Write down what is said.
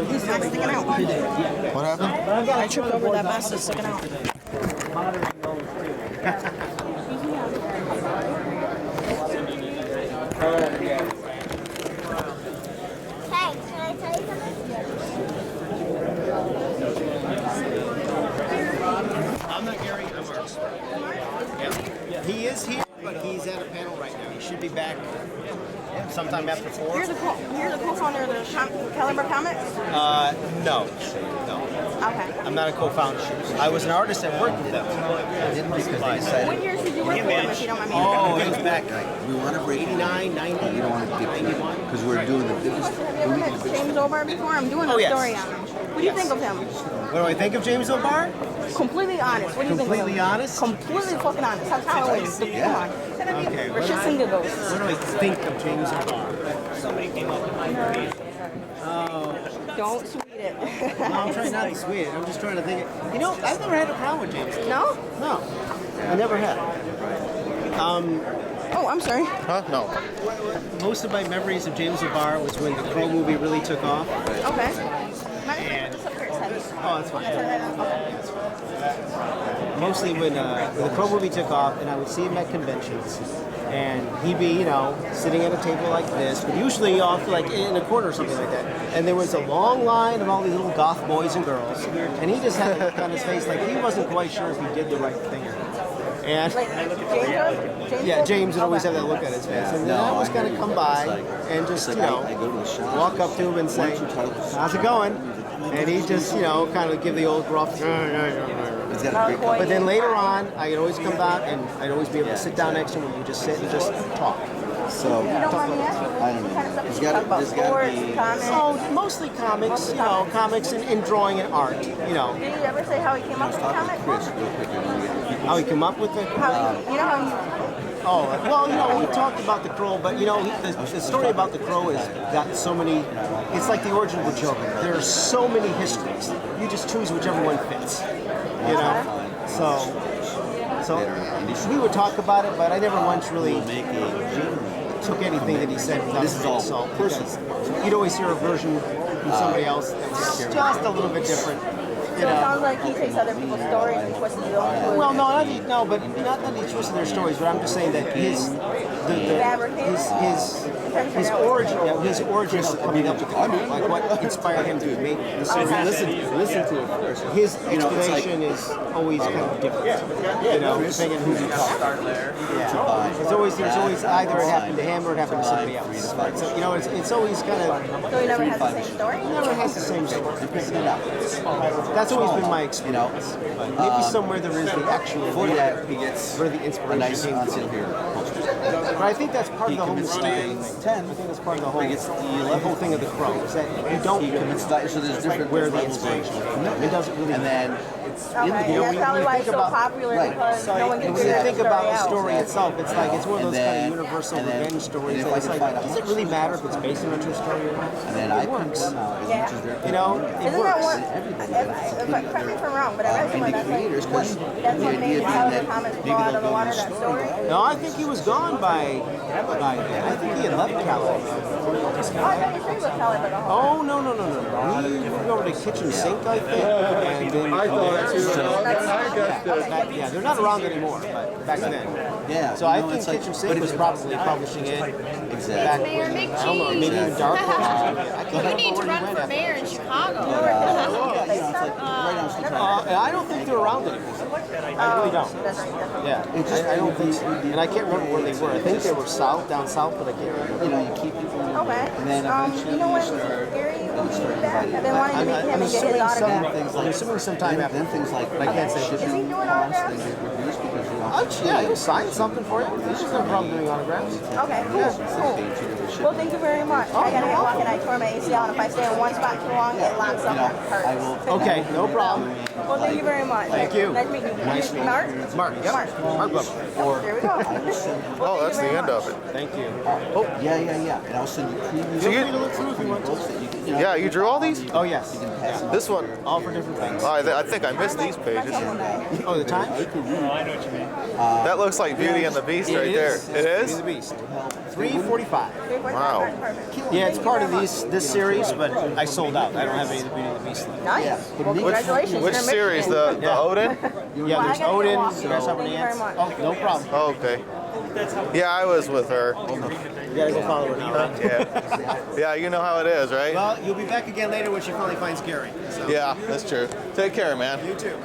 He's not sticking out. What happened? I tripped over that mask that's sticking out. Hey, can I tell you something? I'm not Gary, I'm Mark. Yeah. He is here, but he's at a panel right now. He should be back sometime after 4. You're the co-founder of the Caliber Comics? No. Okay. I'm not a co-founder. I was an artist that worked with them. What years did you work with them, if you don't mind me asking? Oh, it was back We want to break 89, 90. You don't want to get 91 because we're doing the biggest. Have you ever met James O'Barr before? I'm doing a Oh, yes. story on him. What do you think of him? What do I think of James O'Barr? Completely honest. What do you think of him? Completely honest? Completely fucking honest. That's how it is. Yeah. Come on. Okay. For shits and giggles. What do I think of James O'Barr? Somebody came up with my Oh. Don't sweet it. No, I'm trying not to sweet it. I'm just trying to think. You know, I've never had a problem with James. No? No, I never have. Oh, I'm sorry. Huh? No. Most of my memories of James O'Barr was when the Crow movie really took off. Okay. And- Just up here, it's Oh, that's fine. Mostly when the Crow movie took off, and I would see him at conventions, and he'd be, sitting at a table like this, but usually off like in a corner or something like that. And there was a long line of all these little goth boys and girls, and he just had a look on his face like he wasn't quite sure if he did the right thing or not. And Like, James would always have that look on his face, and then I was kind of come by and just, walk up to him and say, "How's it going?" And he'd just, kind of give the old gruff. But then later on, I could always come back and I'd always be able to sit down next to him and we just sit and just talk. So You don't mind me asking? I don't What kind of know. stuff There's do you talk about? there's got to Sports, be. comics? So mostly comics, comics and drawing and art, Did he ever say how he came up with the comic book? Chris, real quick. And then we get How he come up with it. How he Oh, well, we talked about the Crow, but the story about the Crow has got so many. It's like the origin of the Joker. There are so many histories. You just choose whichever one fits. So we would talk about it, but I never once really took anything that he said without a grain of salt, because you'd always hear a version from somebody else that's just a little bit different. So it sounds like he takes other people's stories and twists it over. Well, not that he twisted their stories, but I'm just saying that his origin of coming up with the like what inspired him to make the series. Listen to it first. His explanation is always kind of different. Depending on who you talk. Yeah. There's always either it happened to him or it happened to somebody else. So, it's always kind of. So he never has the same story? He never has the same story. That's always been my experience. But maybe somewhere there is the actual. For that, he gets where the inspiration nice came on from. sale here. But I think that's part of the whole commits mystique. nine, 10. I think that's part of the whole thing of the Crow is that you don't He commits that, so there's different where the levels of inspiration came from. It doesn't really. And then Okay, that's probably why it's so popular, because no one can when figure you that think about the out. story itself, it's like it's one of those kind of And then- universal and then- revenge stories. and if That I it's can like, find a does it really matter if it's based on a true story or not? and then I print them out as much as they're It Isn't that works. one? Correct me if I'm wrong, but I read somewhere that's like creators, 'cause that's what the made idea Caliber that Comics maybe blow out of they'll the go water. to That story. No, I think he was gone by then. I think he had left Caliber. Oh, I thought you said with Caliber the whole. Oh no. He moved over to Kitchen Sink, I think, and then I thought too. yeah, they're not around anymore, but back then. Yeah. So I think Kitchen Sink was probably publishing it Exactly. back Mayor when, McGee. I don't know, maybe even Dark Horse. I can't You remember need to where he run went for after. mayor in Chicago. I don't think they're around anymore. I really don't. Yeah, I don't think so. And I can't remember where they were. I think they were down south, but I can't remember. You keep people. Okay. And then eventually You know when you start. Gary will be back? I've been wanting to meet him and get his autograph. I'm assuming sometime after. Then things like I can't say. Is he doing autographs? they get reduced because you don't. Yeah, he'll sign something for you. He's just no problem doing autographs. Okay, cool. Well, thank you very much. I gotta get walking. I tore my ACL, and if I stay in one spot too long, it locks up and hurts. Okay, no problem. Well, thank you very much. Thank you. Nice meeting you. Mark? Mark, yep. Mark Bubba. There we go. Oh, that's the end of it. Thank you. Yeah. And I'll send you previews. So you- Feel free to look through if you want to. Yeah, you drew all these? Oh, yes. This one. All for different things. Oh, I think I missed these pages. Oh, the time? That looks like Beauty and the Beast right there. It Beauty is? and the Beast. 345. Wow. Yeah, it's part of this series, but I sold out. I don't have any of the Beauty and the Beast. Nice. Well, congratulations. Which You're series? Michigan. The Odin? Yeah, there's Odin, Thank you Grasshopper very Dance. much. Oh, no problem. Oh, okay. Yeah, I was with her. You gotta go follow her now, right? Yeah, you know how it is, right? Well, you'll be back again later when she finally finds Gary. So. Yeah, that's true. Take care, man. You too.